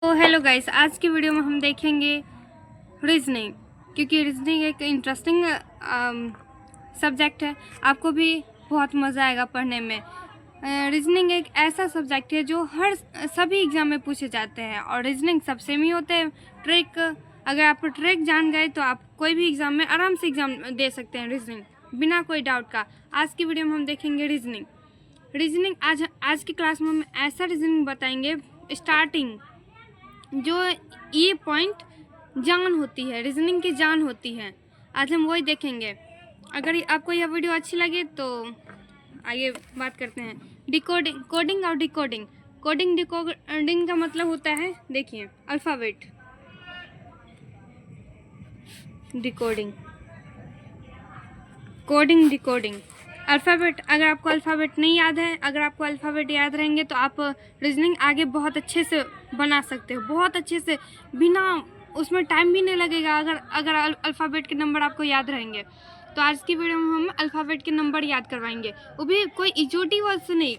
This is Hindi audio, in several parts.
तो हेलो गाइस, आज की वीडियो में हम देखेंगे रीजनिंग, क्योंकि रीजनिंग एक इंटरेस्टिंग सब्जेक्ट है। आपको भी बहुत मज़ा आएगा पढ़ने में। रीजनिंग एक ऐसा सब्जेक्ट है जो सभी एग्ज़ाम में पूछे जाते हैं, और रीजनिंग सब सेम ही होते हैं। ट्रिक, अगर आप ट्रिक जान गए तो आप कोई भी एग्ज़ाम में आराम से एग्ज़ाम दे सकते हैं रीजनिंग, बिना कोई डाउट का। आज की वीडियो में हम देखेंगे रीजनिंग आज की क्लास में हम ऐसा रीजनिंग बताएंगे, स्टार्टिंग जो ये पॉइंट जान होती है, रीजनिंग की जान होती है, आज हम वही देखेंगे। अगर आपको यह वीडियो अच्छी लगे तो आइए बात करते हैं। कोडिंग और डिकोडिंग। डिकोडिंग का मतलब होता है, देखिए, अल्फ़ाबेट। Decoding alphabet. अगर आपको अल्फ़ाबेट नहीं याद है, अगर आपको अल्फ़ाबेट याद रहेंगे तो आप रीजनिंग आगे बहुत अच्छे से बना सकते हो, बहुत अच्छे से, बिना उसमें टाइम भी नहीं लगेगा। अगर अल्फ़ाबेट के नंबर आपको याद रहेंगे तो आज की वीडियो में हम अल्फ़ाबेट के नंबर याद करवाएंगे, वो भी कोई इजोटी वर्ड से नहीं।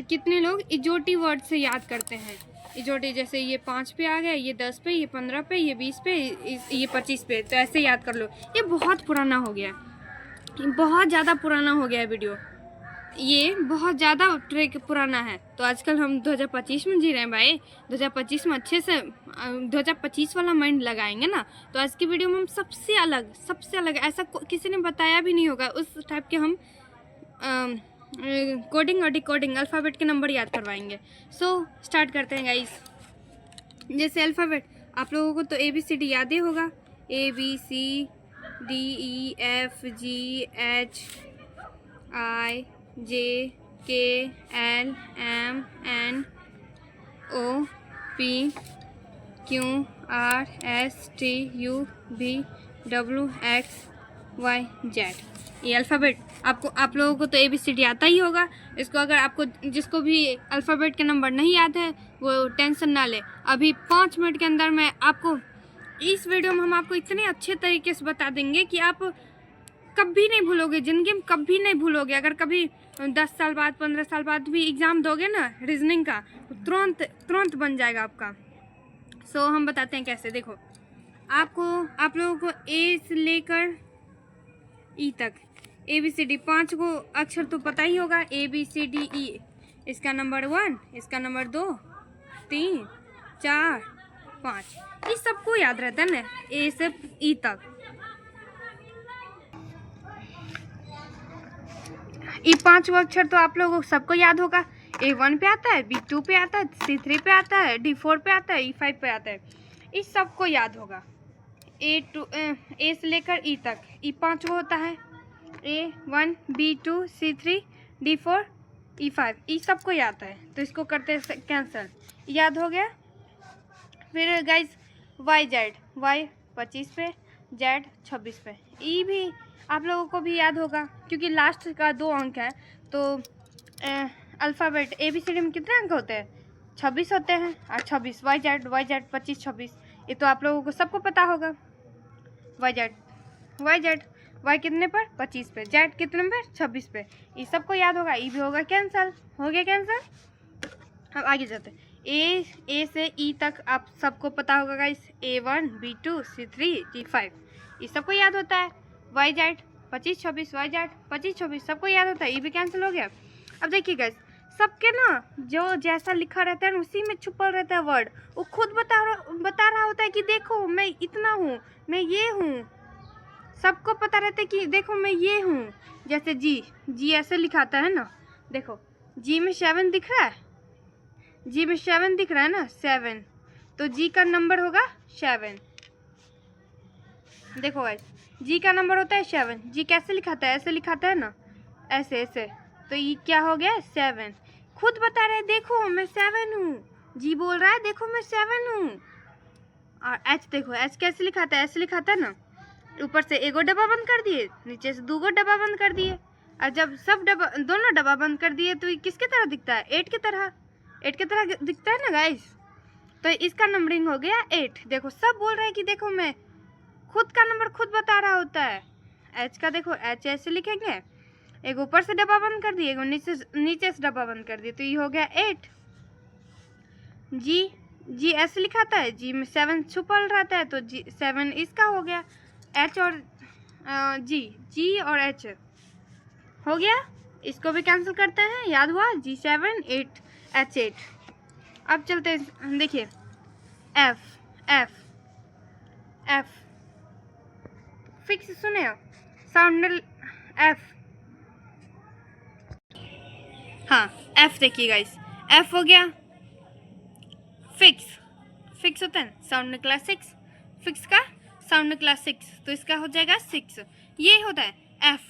कितने लोग इजोटी वर्ड से याद करते हैं। इजोटी जैसे ये 5 पे आ गया, ये 10 पे, ये 15 पे, ये 20 पे, ये 25 पे, तो ऐसे याद कर लो। ये बहुत पुराना हो गया, बहुत ज़्यादा पुराना हो गया है वीडियो, ये बहुत ज़्यादा ट्रिक पुराना है। तो आजकल हम 2025 में जी रहे हैं भाई। 2025 में अच्छे से 2025 वाला माइंड लगाएंगे ना, तो आज की वीडियो में हम सबसे अलग ऐसा किसी ने बताया भी नहीं होगा उस टाइप के हम कोडिंग और डिकोडिंग अल्फ़ाबेट के नंबर याद करवाएंगे। सो स्टार्ट करते हैं गाइस। जैसे अल्फ़ाबेट, आप लोगों को तो ABCD याद ही होगा। ABCDEFGHIJKLMNOPQRSTUVWXYZ। ये अल्फ़ाबेट आप लोगों को तो ABCD आता ही होगा। इसको अगर आपको जिसको भी अल्फ़ाबेट के नंबर नहीं याद है वो टेंशन ना ले। अभी 5 मिनट के अंदर मैं आपको इस वीडियो में हम आपको इतने अच्छे तरीके से बता देंगे कि आप कभी नहीं भूलोगे, ज़िंदगी में कभी नहीं भूलोगे। अगर कभी 10 साल बाद, 15 साल बाद भी एग्ज़ाम दोगे ना रीजनिंग का, तो तुरंत बन जाएगा आपका। सो हम बताते हैं कैसे। देखो, आप लोगों को ए से लेकर ई तक ABCD 5 को अक्षर तो पता ही होगा। ABCDE, इसका नंबर 1, इसका नंबर 2, 3, 4, 5, ये सबको याद रहता है ना, ए से ई तक। ये 5 अक्षर तो आप लोगों को सबको याद होगा। A1 पे आता है, B2 पे आता है, C3 पे आता है, D4 पे आता है, E5 पे आता है। इस सबको याद होगा। A से लेकर E तक ये 5 होता है। A1, B2, C3, D4, E5, ये सबको याद है, तो इसको करते हैं कैंसिल। याद हो गया। फिर गाइज YZ, Y 25 पे, Z 26 पे, ई भी आप लोगों को भी याद होगा, क्योंकि लास्ट का 2 अंक है। तो अल्फ़ाबेट ABCD में कितने अंक होते हैं? 26 होते हैं, और 26 YZ 25, 26, ये तो आप लोगों को सबको पता होगा। YZ Y कितने पर? 25 पे, Z कितने पर? 26 पे, ये सबको याद होगा। ये भी होगा कैंसिल, हो गया कैंसिल। अब आगे जाते हैं। ए से ई तक आप सबको पता होगा guys. A1, B2, C3, D5, ये सबको याद होता है। YZ 25, 26, YZ 25, 26 सबको याद होता है, ये भी कैंसिल हो गया। अब देखिए गाइस, सबके ना जो जैसा लिखा रहता है ना, उसी में छुपा रहता है वर्ड। वो खुद बता रहा होता है कि देखो मैं इतना हूँ, मैं ये हूँ। सबको पता रहता है कि देखो मैं ये हूँ। जैसे जी ऐसे लिखाता है ना, देखो जी में 7 दिख रहा है, जी में 7 दिख रहा है ना, 7, तो जी का नंबर होगा 7। देखो गाइस, जी का नंबर होता है 7। जी कैसे लिखाता है? ऐसे लिखाता है ना, ऐसे, तो ये क्या हो गया? 7। खुद बता रहे, देखो मैं 7 हूँ। जी बोल रहा है, देखो मैं 7 हूँ। और एच देखो, एच कैसे लिखाता है? ऐसे लिखाता है ना, ऊपर से एगो डब्बा बंद कर दिए, नीचे से 2 डब्बा बंद कर दिए। और जब दोनों डब्बा बंद कर दिए तो ये किसके तरह दिखता है? 8 की तरह दिखता है ना गाइस। तो इसका नंबरिंग हो गया 8। देखो सब बोल रहे हैं कि देखो मैं खुद का नंबर खुद बता रहा होता है। एच का देखो, एच ऐसे लिखेंगे, एक ऊपर से डब्बा बंद कर दिए, नीचे से डब्बा बंद कर दिए, तो ये हो गया 8। जी जी ऐसे लिखाता है, जी में 7 छुपा रहता है, तो जी 7 इसका हो गया। एच और जी और एच हो गया। इसको भी कैंसिल करते हैं, याद हुआ, G7 8 H8। अब चलते हैं, देखिए एफ एफ एफ फिक्स, सुने साउंड एफ, हाँ एफ देखिए गाइस, एफ हो गया। फिक्स, फिक्स होता है साउंड निकला 6, फिक्स का साउंड निकला 6, तो इसका हो जाएगा 6। ये होता है एफ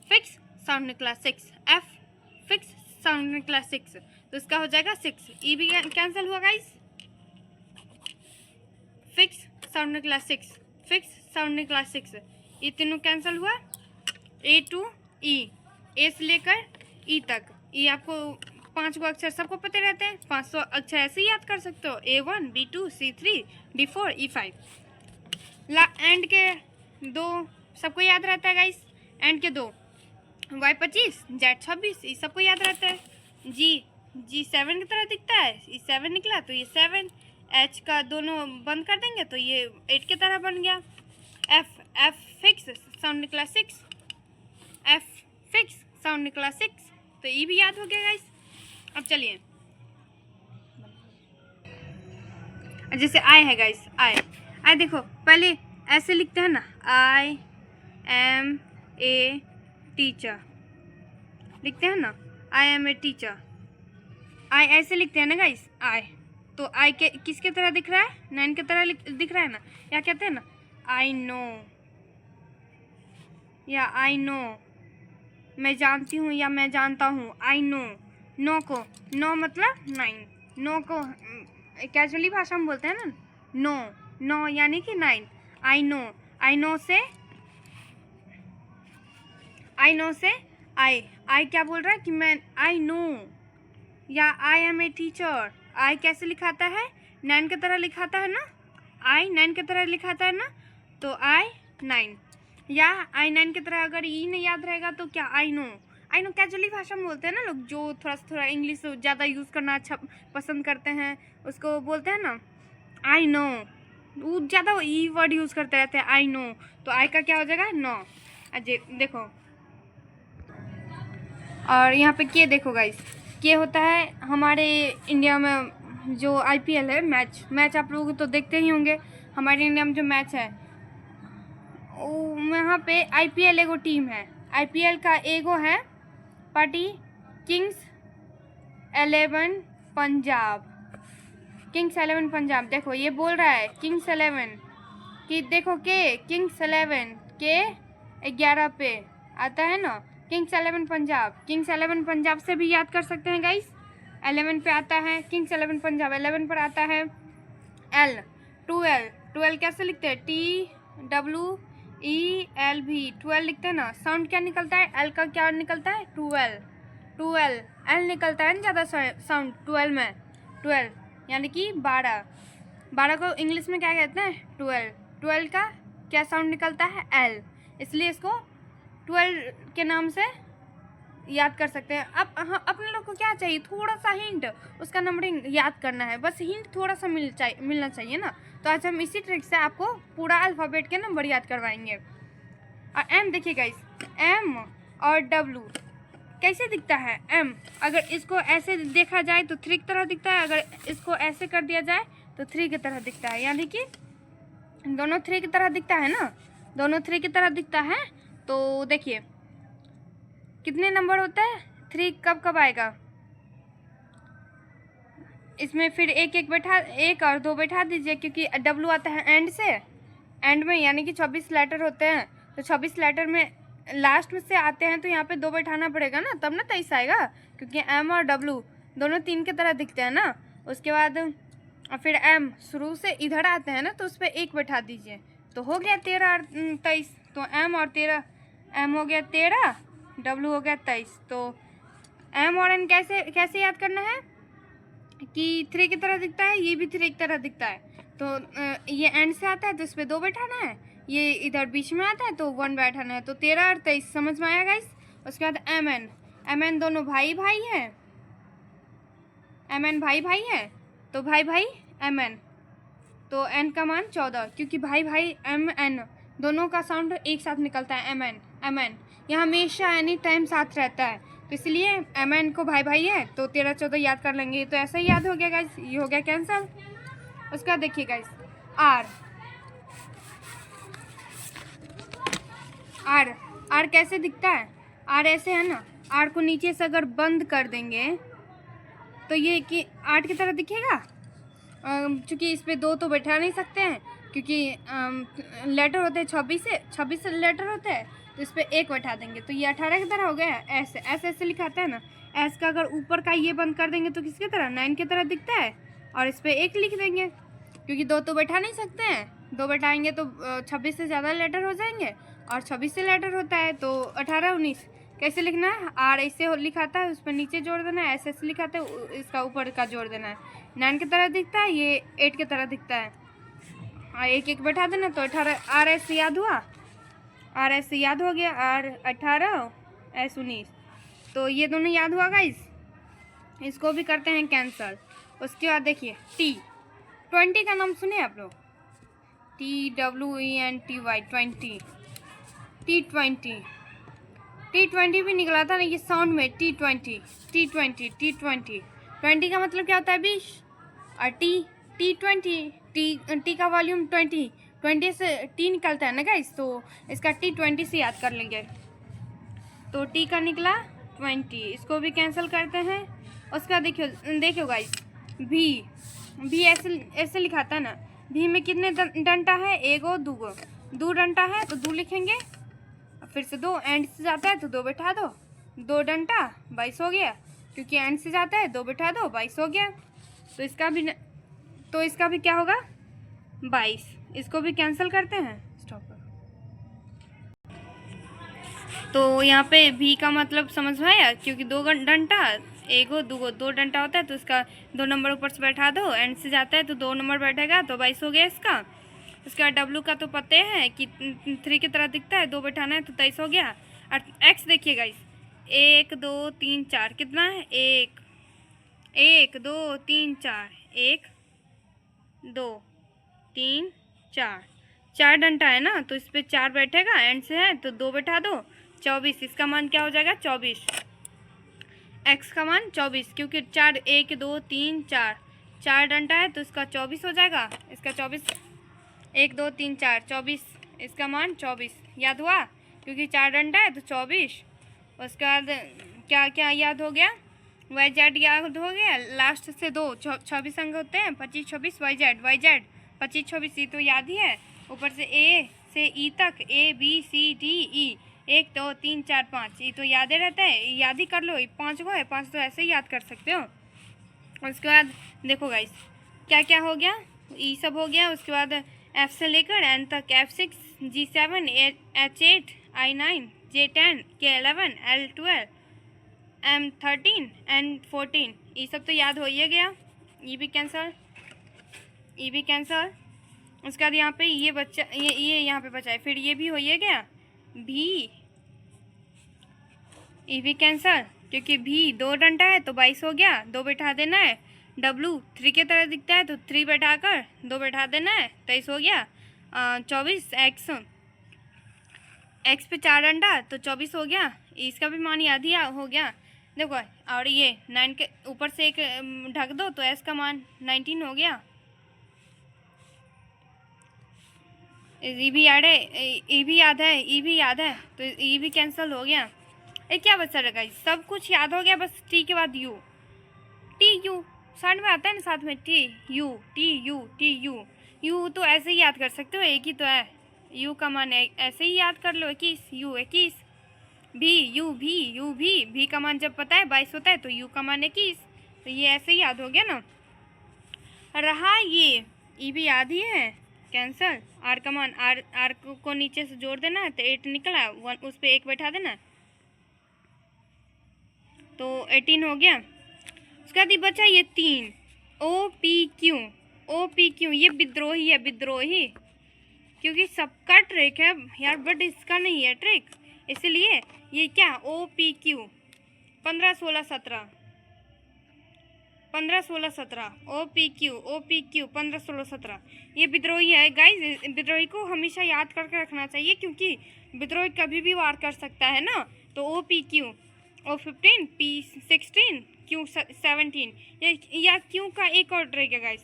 फिक्स साउंड निकला 6, एफ फिक्स साउंड निकला 6, तो इसका हो जाएगा 6। ई भी कैंसिल हुआ गाइस, फिक्स साउंड निकला 6, फिक्स साउंड निकला 6, ये तीनों कैंसिल हुआ। ए टू ई, ए से लेकर ई तक, ये आपको 5 गो अक्षर सबको पता रहते हैं, 500 अक्षर ऐसे ही याद कर सकते हो। A1 B2 C3 D4 E5। And के 2 सबको याद रहता है गाइस, एंड के 2 Y25 Z26 ये सबको याद रहता है। G7 की तरह दिखता है, ये 7 निकला तो ये 7, H का दोनों बंद कर देंगे तो ये 8 की तरह बन गया। F फिक्स साउंड निकला 6, F फिक्स साउंड निकला 6, तो ये भी याद हो गया गाइस। अब चलिए, जैसे आई है गाइस, आई देखो पहले ऐसे लिखते हैं ना, आई एम ए टीचर लिखते हैं ना, आई एम ए टीचर, आई ऐसे लिखते हैं ना गाइस, आई, तो आई के किसके तरह दिख रहा है, 9 की तरह दिख रहा है ना, या कहते हैं ना आई नो, या आई नो, मैं जानती हूँ या मैं जानता हूँ, आई नो। नो को, नो मतलब 9, नो को कैजुअली भाषा में बोलते हैं ना, नो, नो यानी कि 9। आई नो, आई नो से आई क्या बोल रहा है कि मैं आई नो, या आई एम ए टीचर, आई कैसे लिखाता है, 9 की तरह लिखाता है ना, आई 9 की तरह लिखाता है ना, तो आई 9, या आई 9 की तरह अगर ई नहीं याद रहेगा तो क्या, आई नो कैजुअली भाषा में बोलते हैं ना लोग, जो थोड़ा इंग्लिश ज़्यादा यूज़ करना अच्छा पसंद करते हैं, उसको बोलते हैं ना आई नो, वो ज़्यादा ई वर्ड यूज़ करते रहते हैं, आई नो, तो आई का क्या हो जाएगा, नो। अजय देखो, और यहाँ पे के देखो गाइस, के होता है हमारे इंडिया में जो IPL है, मैच आप लोग तो देखते ही होंगे, हमारे इंडिया में जो मैच है यहाँ पे IPL एगो टीम है, IPL का एगो है party Kings 11 Punjab, Kings 11 Punjab. देखो ये बोल रहा है किंग्स 11 कि देखो के किंग्स 11 के 11 पे आता है ना, किंग्स 11 पंजाब, किंग्स 11 पंजाब से भी याद कर सकते हैं गाइस, 11 पे आता है किंग्स 11 पंजाब, 11 पर आता है L 12 कैसे लिखते हैं, TWELV 12 लिखते हैं ना, साउंड क्या निकलता है, L का क्या निकलता है, 12 L निकलता है ना ज़्यादा साउंड 12 में, 12 यानी कि 12 को इंग्लिश में क्या कहते हैं, 12 का क्या साउंड निकलता है, L, इसलिए इसको 12 के नाम से याद कर सकते हैं। अब अपने लोग को क्या चाहिए, थोड़ा सा हिंट, उसका नंबरिंग याद करना है, बस हिंट थोड़ा सा मिलना चाहिए ना, तो आज हम इसी ट्रिक से आपको पूरा अल्फ़ाबेट के नंबर याद करवाएंगे। और एम देखिए गाइस, एम और डब्लू कैसे दिखता है, एम अगर इसको ऐसे देखा जाए तो 3 की तरह दिखता है, अगर इसको ऐसे कर दिया जाए तो 3 की तरह दिखता है, यानी कि दोनों 3 की तरह दिखता है ना, दोनों 3 की तरह दिखता है। तो देखिए कितने नंबर होता है, 3 कब आएगा, इसमें फिर एक और 2 बैठा दीजिए, क्योंकि डब्लू आता है एंड से, एंड में, यानी कि 26 लेटर होते हैं, तो 26 लेटर में लास्ट में से आते हैं, तो यहाँ पे 2 बैठाना पड़ेगा ना, तब ना 23 आएगा, क्योंकि एम और डब्लू दोनों 3 की तरह दिखते हैं ना। उसके बाद फिर एम शुरू से इधर आते हैं ना, तो उस पर 1 बैठा दीजिए, तो हो गया 13 और 23, तो एम और 13, एम हो गया 13, डब्लू हो गया 23। तो एम और एन कैसे याद करना है कि 3 की तरह दिखता है, ये भी 3 की तरह दिखता है, तो ये एंड से आता है तो इस पर 2 बैठाना है, ये इधर बीच में आता है तो 1 बैठाना है, तो 13 और 23 समझ में आया गाइस। उसके बाद एम एन दोनों भाई हैं, एम एन भाई हैं, तो भाई MN, तो N का मान 14, क्योंकि भाई भाई MN दोनों का साउंड एक साथ निकलता है। MN यह हमेशा एनी टाइम साथ रहता है, तो इसलिए MN को भाई भाई है, तो 13 14 याद कर लेंगे। तो ऐसा ही याद हो गया गाइस, ये हो गया कैंसल। उसका देखिए गाइस, R कैसे दिखता है? R ऐसे है ना, R को नीचे से अगर बंद कर देंगे तो ये कि 8 की तरह दिखेगा। क्योंकि इस पे 2 तो बैठा नहीं सकते हैं, क्योंकि लेटर होते हैं 26 लेटर होते हैं, तो इस पे 1 बैठा देंगे तो ये 18 की तरह हो गया। ऐसे लिखाता है ना, एस का अगर ऊपर का ये बंद कर देंगे तो किसकी तरह? 9 की तरह दिखता है, और इस पे 1 लिख देंगे, क्योंकि 2 तो बैठा नहीं सकते हैं। 2 बैठाएंगे तो 26 से ज़्यादा लेटर हो जाएंगे, और 26 से लेटर होता है तो 18 19। कैसे लिखना है? R ऐसे लिखाता है, उस पर नीचे जोड़ देना है, ऐसे लिखाते है, इसका ऊपर का जोड़ देना है। 9 की तरह दिखता है, ये 8 की तरह दिखता है, और 1 बैठा देना तो 18। R ऐसे याद हुआ, R ऐसे याद हो गया, R 18 S 19, तो ये दोनों याद हुआ गाइस। इसको भी करते हैं कैंसल। उसके बाद देखिए T20 का नाम सुने आप लोग? TWENTY 20, T20 भी निकला था ना ये साउंड में, T20 20 का मतलब क्या होता है? 20, और T20 का वॉल्यूम 20 से T निकलता है ना गाइस, तो इसका T20 से याद कर लेंगे। तो T का निकला 20, इसको भी कैंसिल करते हैं। उसका देखियो गाइस, भी ऐसे लिखाता है ना। भी में कितने डंटा है? 1 और 2 डंटा है तो 2 लिखेंगे, फिर से 2 एंड से जाता है तो 2 बैठा दो, 2 डंटा 22 हो गया, क्योंकि एंड से जाता है 2 बैठा दो 22 हो गया। तो इसका भी क्या होगा? 22। इसको भी कैंसिल करते हैं। स्टॉप। तो यहाँ पे भी का मतलब समझ में आया, क्योंकि 2 डंटा 1 और 2 डंटा होता है, तो इसका 2 नंबर ऊपर से बैठा दो, एंड से जाता है तो 2 नंबर बैठेगा, तो 22 हो गया इसका। उसके बाद W का तो पते हैं कि 3 की तरह दिखता है, 2 बैठाना है तो 23 हो गया। और X देखिए गाइस, 1 2 3 4 कितना है? 1 2 3 4, 1 2 3 4 डंटा है ना, तो इस पे 4 बैठेगा, एंड से है तो 2 बैठा दो, 24। इसका मान क्या हो जाएगा? 24। X का मान 24, क्योंकि 4 1 2 3 4 डंटा है तो इसका 24 हो जाएगा। इसका 24 1 2 3 4 24, इसका मान 24 याद हुआ, क्योंकि 4 डंडा है तो 24। उसके बाद क्या क्या याद हो गया? YZ याद हो गया, लास्ट से 2 26 अंक होते हैं, 25 26 YZ 25 26, ये तो याद ही है। ऊपर से A से E तक ABCDE 1 2 3 4 5, ये तो याद ही रहता है, याद ही कर लो। 5 को है, 5 तो ऐसे ही याद कर सकते हो। उसके बाद देखो गाइस क्या क्या हो गया, ये सब हो गया। उसके बाद F से लेकर N तक, F6 G7 H8 I9 J10 K11 L12 M13 N14, ये सब तो याद हो ही गया। ये भी कैंसल। उसके बाद यहाँ पे ये बच्चा, ये यहाँ पे बचा है, फिर ये भी हो ही गया। भी, ये भी कैंसल, क्योंकि भी 2 डंडा है तो 22 हो गया, 2 बैठा देना है। W 3 की तरह दिखता है तो 3 बैठाकर 2 बैठा देना है, 23 हो गया। 24 X पे 4 डंडा तो 24 हो गया, इसका भी मान याद ही हो गया। देखो, और ये 9 के ऊपर से 1 ढक दो तो S का मान 19 हो गया। ये भी याद है, तो ये भी कैंसिल हो गया। क्या बचा रहेगा? सब कुछ याद हो गया, बस T के बाद U, TU साइड में आता है ना, साथ में TU तो ऐसे ही याद कर सकते हो, एक ही तो है। U का मान ऐसे ही याद कर लो, 21 भी का मान जब पता है 22 होता है तो U का मान 21, तो ये ऐसे ही याद हो गया ना। रहा ये भी याद ही है, कैंसल। R का मान R को नीचे से जोड़ देना है तो 8 निकला, 1 उस पर 1 बैठा देना तो 18 हो गया। उसका बाद बचा ये 3 OPQ, ये विद्रोही क्योंकि सबका ट्रिक है यार, बट इसका नहीं है ट्रिक, इसलिए ये क्या OPQ 15 16 17 15, 16, 17, OPQ 15, 16, 17 ये विद्रोही है गाइज। विद्रोही को हमेशा याद करके रखना चाहिए क्योंकि विद्रोही कभी भी वार कर सकता है ना। तो OPQ, O15, P16, Q17 या Q का एक और ट्रिक है गाइज।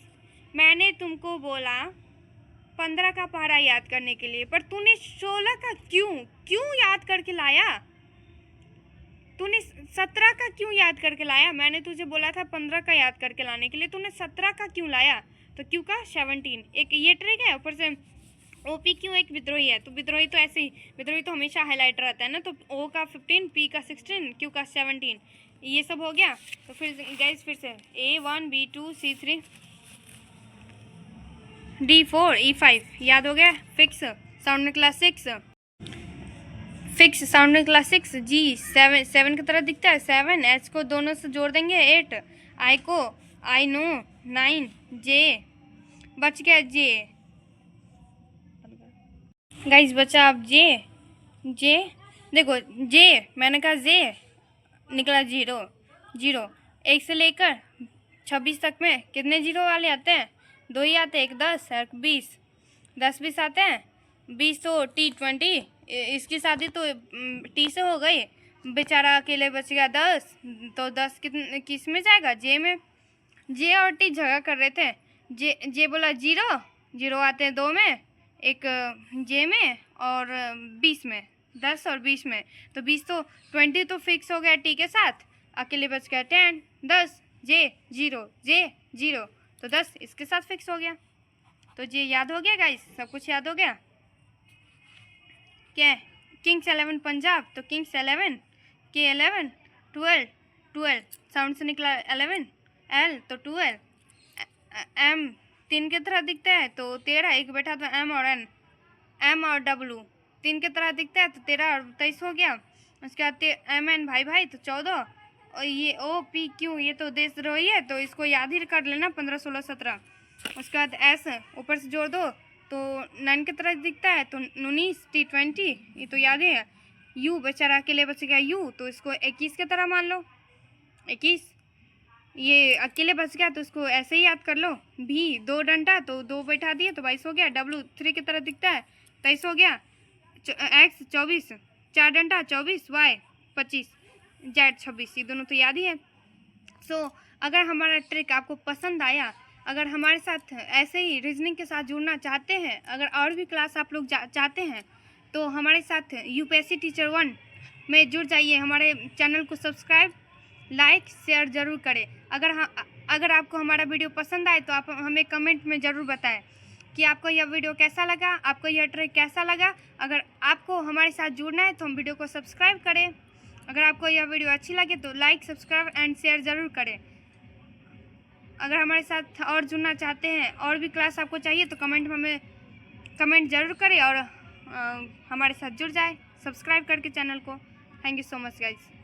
मैंने तुमको बोला 15 का पहाड़ा याद करने के लिए, पर तूने 16 का क्यों याद करके लाया? तूने 17 का क्यों याद करके लाया? मैंने तुझे बोला था 15 का याद करके लाने के लिए, तूने 17 का क्यों लाया? तो Q का 17 एक ये ट्रिक है। ऊपर से OPQ एक विद्रोही है, तो विद्रोही तो ऐसे ही, विद्रोही तो हमेशा हाईलाइट रहता है ना। तो O का 15, P का 16, Q का 17 ये सब हो गया। तो फिर गाइस फिर से A1, B2, C3, D4, E5 याद हो गया। फिक्स साउंड में क्लास 6, फिक्स साउंड में क्लास 6, G 7 की तरह दिखता है 7, H को दोनों से जोड़ देंगे 8, I को I नो 9, J बच गया J गाइस बचा अब J देखो J मैंने कहा J निकला 0 1 से लेकर 26 तक में कितने जीरो वाले आते हैं? 2 ही आते हैं, एक 10 एक 20, 10-20 आते हैं। 20 तो T20, इसकी शादी तो T से हो गई, बेचारा अकेले बच गया 10। तो 10 किस में जाएगा? J में। J और T झगड़ा कर रहे थे। J बोला 0 आते हैं 2 में, एक J में और 20 में, 10 और 20 में। तो 20 तो 20 तो फिक्स हो गया T के साथ, अकेले बच गया 10, 10 J 0 तो 10 इसके साथ फिक्स हो गया। तो J याद हो गया गाइस, सब कुछ याद हो गया। क्या है? किंग्स 11 पंजाब, तो किंग्स 11 K11 12 साउंड से निकला 11 L तो 12 M 3 की तरह दिखता है तो 13, एक बैठा तो M और N, M और W 3 की तरह दिखता है तो 13 और 23 हो गया। उसके बाद MN भाई तो 14, और ये OPQ ये तो देशद्रोही है तो इसको याद ही कर लेना 15, 16, 17। उसके बाद S ऊपर से जोड़ दो तो 9 की तरह दिखता है तो 19 T20 ये तो याद ही है। U बेचारा अकेले बच गया U, तो इसको 21 की तरह मान लो 21, ये अकेले बच गया तो इसको ऐसे ही याद कर लो। V 2 डंडा तो 2 बैठा दिए तो 22 हो गया। W 3 की तरह दिखता है 23 हो गया। X 24 4 डंडा 24, Y 25, Z 26 ये दोनों तो याद ही है। सो अगर हमारा ट्रिक आपको पसंद आया, अगर हमारे साथ ऐसे ही रीजनिंग के साथ जुड़ना चाहते हैं, अगर और भी क्लास आप लोग चाहते हैं तो हमारे साथ UPSC टीचर 1 में जुड़ जाइए। हमारे चैनल को सब्सक्राइब लाइक शेयर ज़रूर करें। अगर आपको हमारा वीडियो पसंद आए तो आप हमें कमेंट में ज़रूर बताएं कि आपको यह वीडियो कैसा लगा, आपको यह ट्रिक कैसा लगा। अगर आपको हमारे साथ जुड़ना है तो हम वीडियो को सब्सक्राइब करें। अगर आपको यह वीडियो अच्छी लगे तो लाइक सब्सक्राइब एंड शेयर ज़रूर करें। अगर हमारे साथ और जुड़ना चाहते हैं, और भी क्लास आपको चाहिए तो कमेंट में हमें कमेंट ज़रूर करें और हमारे साथ जुड़ जाए सब्सक्राइब करके चैनल को। Thank you so much guys.